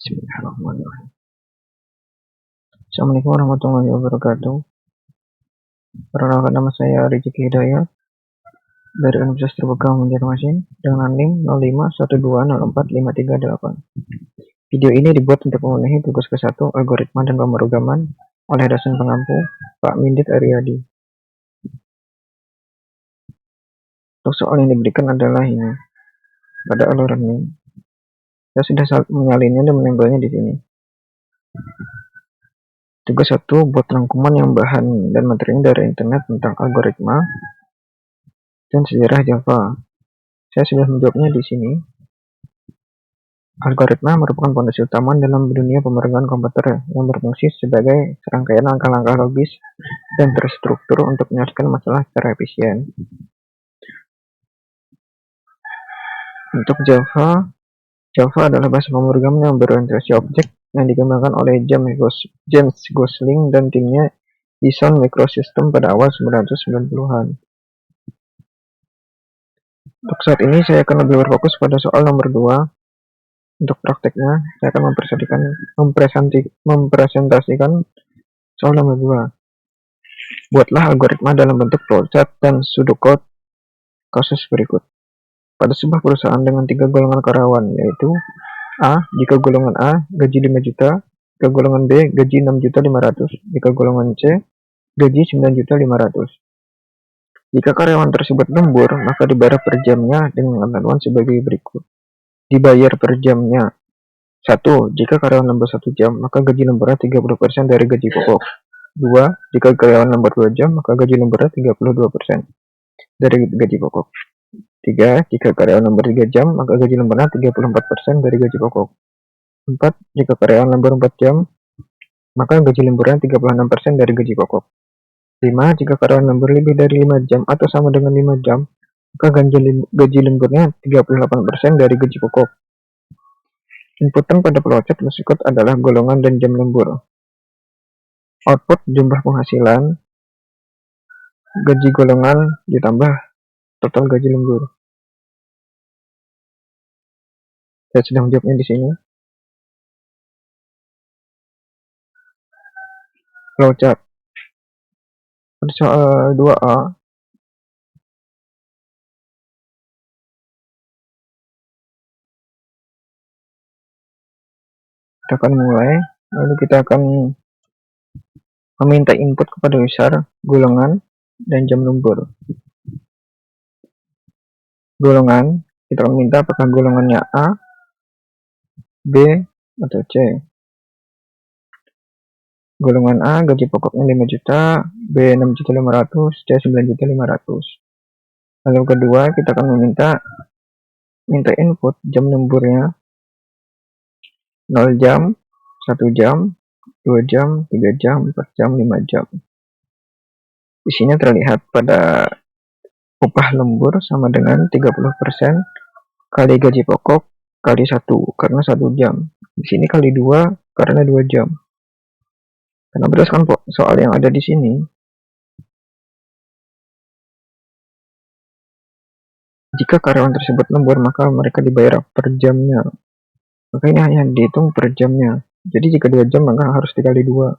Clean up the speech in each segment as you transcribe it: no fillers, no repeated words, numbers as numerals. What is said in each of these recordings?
Bismillahirrahmanirrahim. Assalamualaikum warahmatullahi wabarakatuh. Perkenalkan, nama saya Rizky Hidayat dari Universitas Terbuka Banjarmasin dengan NIM 0512045338. Video ini dibuat untuk memenuhi tugas ke-1 algoritma dan pemrograman oleh dosen pengampu Pak Mindit Aryadi. Untuk soal yang diberikan adalah ini pada e-learning. Saya sudah menyalinnya dan menempelnya di sini. Tugas 1, buat rangkuman yang bahan dan materinya dari internet tentang algoritma dan sejarah Java. Saya sudah menjawabnya di sini. Algoritma merupakan fondasi utama dalam dunia pemrograman komputer yang berfungsi sebagai serangkaian langkah-langkah logis dan terstruktur untuk menyelesaikan masalah secara efisien. Untuk Java adalah bahasa pemrograman yang berorientasi objek yang dikembangkan oleh James Gosling dan timnya di Sun Microsystems pada awal 1990-an. Untuk saat ini saya akan lebih berfokus pada soal nomor 2. Untuk prakteknya, saya akan mempresentasikan soal nomor 2. Buatlah algoritma dalam bentuk flowchart dan pseudocode kasus berikut. Pada sebuah perusahaan dengan 3 golongan karyawan, yaitu A, jika golongan A, gaji 5 juta, jika golongan B, gaji 6.500.000, jika golongan C, gaji 9.500.000. Jika karyawan tersebut lembur, maka dibayar per jamnya dengan ketentuan sebagai berikut. Dibayar per jamnya. 1. Jika karyawan lembur 1 jam, maka gaji lemburnya 30% dari gaji pokok. 2. Jika karyawan lembur 2 jam, maka gaji lemburnya 32% dari gaji pokok. 3. Jika karyawan lembur 3 jam, maka gaji lemburnya 34% dari gaji pokok. 4. Jika karyawan lembur 4 jam, maka gaji lemburnya 36% dari gaji pokok. 5. Jika karyawan lembur lebih dari 5 jam atau sama dengan 5 jam, maka gaji lemburnya 38% dari gaji pokok. Inputan pada flowchart berikut adalah golongan dan jam lembur. Output jumlah penghasilan, gaji golongan ditambah total gaji lembur. Saya sudah menjawabnya di sini. Flowchart. Pada soal 2A, kita akan mulai, lalu kita akan meminta input kepada user, golongan, dan jam lembur. Golongan, kita akan minta apakah golongannya A, B, atau C. Golongan A, gaji pokoknya 5 juta, B 6.500.000, C 9.500.000. Lalu kedua, kita akan minta input jam lemburnya 0 jam, 1 jam, 2 jam, 3 jam, 4 jam, 5 jam. Di sini terlihat pada upah lembur sama dengan 30% kali gaji pokok kali 1 karena 1 jam. Di sini kali 2 karena 2 jam. Karena berdasarkan soal yang ada di sini, jika karyawan tersebut lembur, maka mereka dibayar per jamnya. Maka ini hanya dihitung per jamnya. Jadi jika 2 jam, maka harus dikali 2.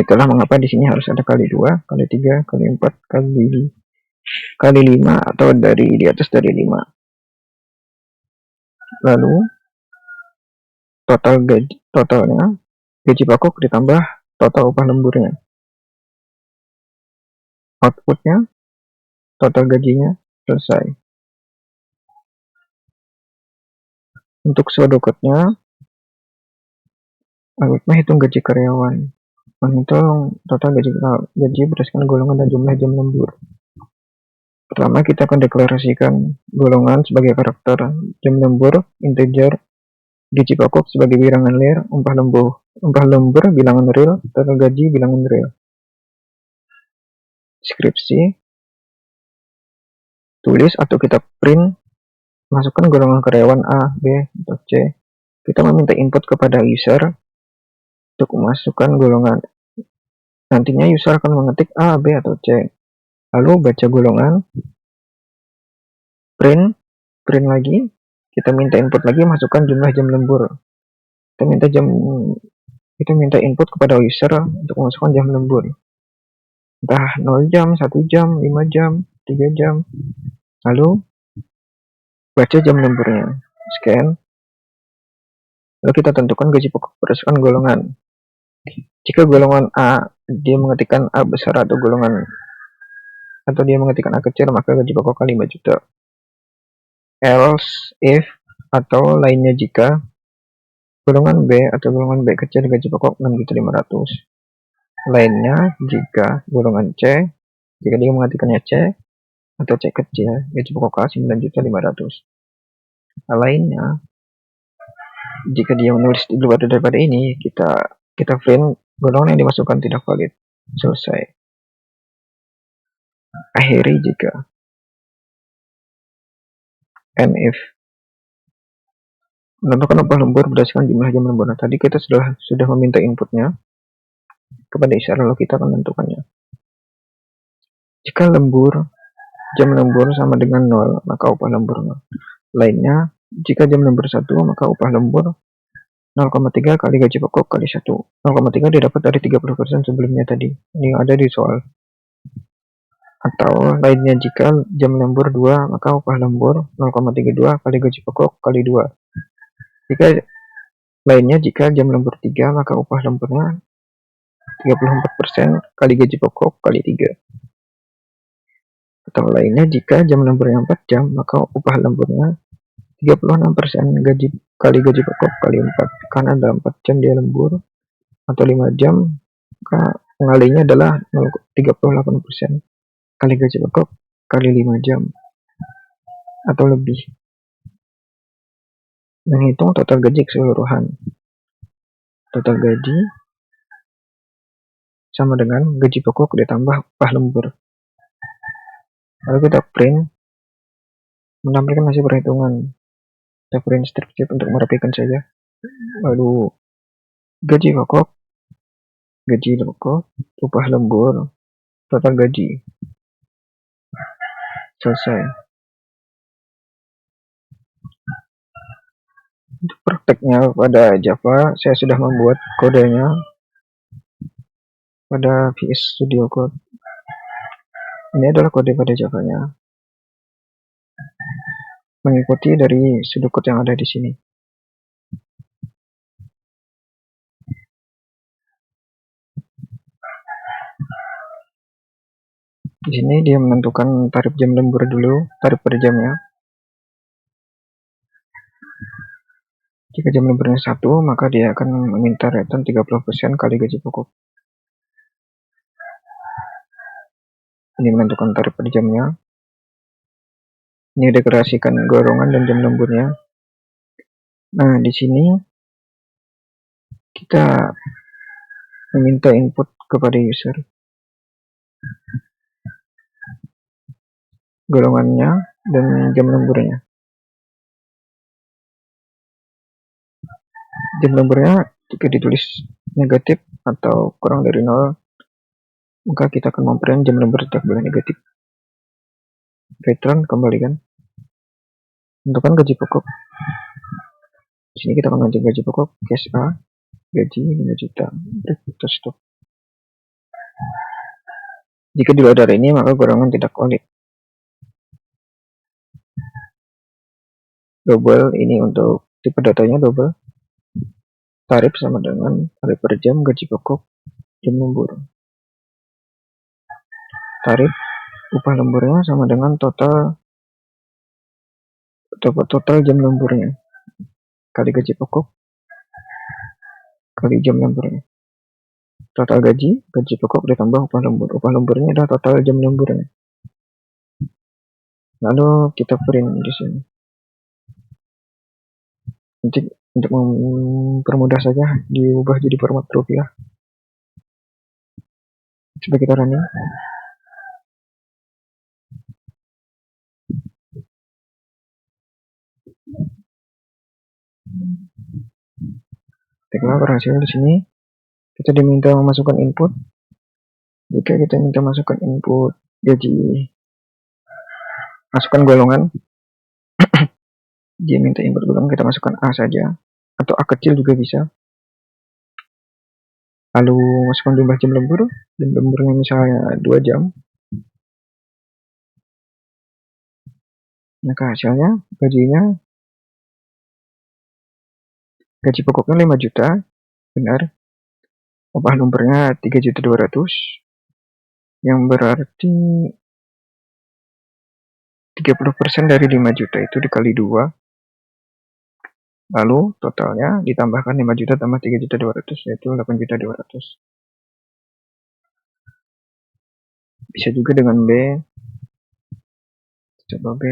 Itulah mengapa di sini harus ada kali 2, kali 3, kali 4, kali 5, atau di atas dari 5. Lalu totalnya gaji pokok ditambah total upah lemburnya. Outputnya total gajinya selesai. Untuk pseudocode-nya, algoritma hitung gaji karyawan, menghitung total gaji berdasarkan golongan dan jumlah jam lembur. Pertama, kita akan deklarasikan golongan sebagai karakter, jam lembur integer, gaji pokok sebagai bilangan real, upah lembur bilangan real, total gaji bilangan real. Deskripsi, tulis atau kita print, masukkan golongan karyawan A, B, atau C. Kita meminta input kepada user untuk memasukkan golongan. Nantinya user akan mengetik A, B, atau C. Lalu baca golongan, print lagi, kita minta input lagi, masukkan jumlah jam lembur. Kita minta input kepada user untuk memasukkan jam lembur. Entah 0 jam, 1 jam, 5 jam, 3 jam. Lalu baca jam lemburnya. Scan. Lalu kita tentukan gaji pokok berdasarkan golongan. Jika golongan A, dia mengetikkan A besar atau dia mengetikkan A kecil, maka gaji pokok 5 juta. Else, if, atau lainnya jika golongan B atau golongan B kecil gaji pokok 6.500.000. Lainnya jika golongan C, jika dia mengetikkannya C atau C kecil, gaji pokok A 9.500.000. Lainnya, jika dia menulis di luar daripada ini, kita print golongan yang dimasukkan tidak valid. Selesai. Akhiri jika. And if. Menentukan upah lembur berdasarkan jumlah jam lembur. Nah, tadi kita sudah meminta inputnya kepada user, lalu kita akan menentukannya. Jika jam lembur sama dengan 0, maka upah lembur 0. Lainnya, jika jam lembur 1, maka upah lembur 0,3 kali gaji pokok kali 1. 0,3 didapat dari 30% sebelumnya tadi. Ini ada di soal. Atau lainnya jika jam lembur 2, maka upah lembur 0,32 kali gaji pokok kali 2. Jika jam lembur 3, maka upah lemburnya 34% kali gaji pokok kali 3. Atau lainnya jika jam lemburnya 4 jam, maka upah lemburnya 36% kali gaji pokok kali 4. Karena ada 4 jam dia lembur atau 5 jam, maka pengalinya adalah 38% kali gaji pokok kali 5 jam atau lebih. Menghitung total gaji keseluruhan. Total gaji sama dengan gaji pokok ditambah upah lembur. Lalu kita print, menampilkan hasil perhitungan. Kita print strip untuk merapikan saja. Lalu gaji pokok, upah lembur, total gaji. Selesai. Untuk prakteknya pada Java, saya sudah membuat kodenya pada VS Studio Code. Ini adalah kode pada Java-nya. Mengikuti dari sudut code yang ada di sini. Di sini dia menentukan tarif jam lembur dulu, tarif per jamnya. Jika jam lemburnya 1, maka dia akan meminta return 30% kali gaji pokok. Ini menentukan tarif per jamnya. Ini deklarasikan golongan dan jam lemburnya. Nah, di sini kita meminta input kepada user. Golongannya dan jam lemburnya. Jam lemburnya jika ditulis negatif atau kurang dari 0, maka kita akan memprint jam lembur setiap bulan negatif. Return, kembalikan. Tentukan gaji pokok. Di sini kita akan ganti gaji pokok, cash A, gaji 5 juta. Terus stop. Jika di luar dari ini, maka golongan tidak valid. Double, ini untuk tipe datanya double. Tarif sama dengan tarif per jam, gaji pokok, jam lembur. Tarif upah lemburnya sama dengan total jam lemburnya kali gaji pokok kali jam lemburnya. Total gaji pokok ditambah upah lembur. Upah lemburnya adalah total jam lemburnya. Lalu kita print di sini. Untuk mempermudah saja diubah jadi format rupiah. Coba kita running. Telah berhasil di sini. Kita diminta memasukkan input. Jika kita minta masukkan input gaji, masukkan golongan. Dia minta input golongan, kita masukkan A saja, atau A kecil juga bisa. Lalu masukkan jumlah jam lembur, dan lemburnya misalnya 2 jam. Maka hasilnya gaji pokoknya 5 juta, benar. Upah lemburnya 3.200.000, yang berarti 30% dari 5 juta itu dikali 2. Lalu totalnya ditambahkan 5 juta tambah 3.200.000, yaitu 8.200.000. Bisa juga dengan B. Coba B.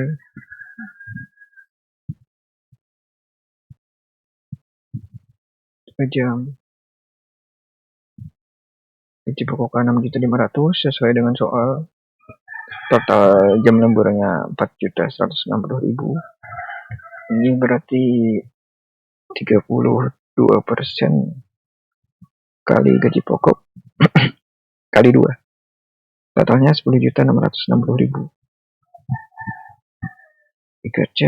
Jam. Gaji pokok 6.500.000 sesuai dengan soal. Total jam lemburnya 4.160.000. Ini berarti 32% kali gaji pokok kali 2. Totalnya 10.660.000. 3C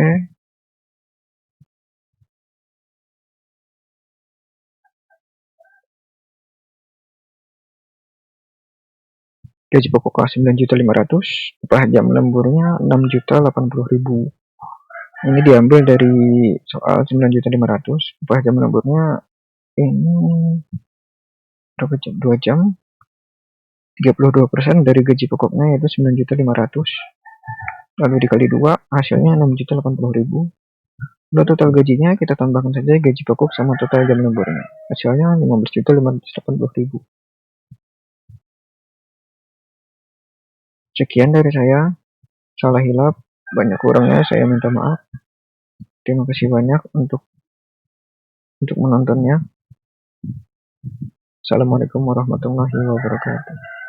gaji pokok 9.500.000, upah jam lemburnya 6.080.000. Ini diambil dari soal 9.500.000, upah jam lemburnya ini berapa jam? 2 jam. 32% dari gaji pokoknya yaitu 9.500.000. Lalu dikali 2, hasilnya 6.080.000. Udah total gajinya kita tambahkan saja gaji pokok sama total jam lemburnya. Hasilnya 15.580.000. Sekian dari saya. Salah hilap, banyak kurangnya saya minta maaf. Terima kasih banyak untuk menontonnya. Assalamualaikum warahmatullahi wabarakatuh.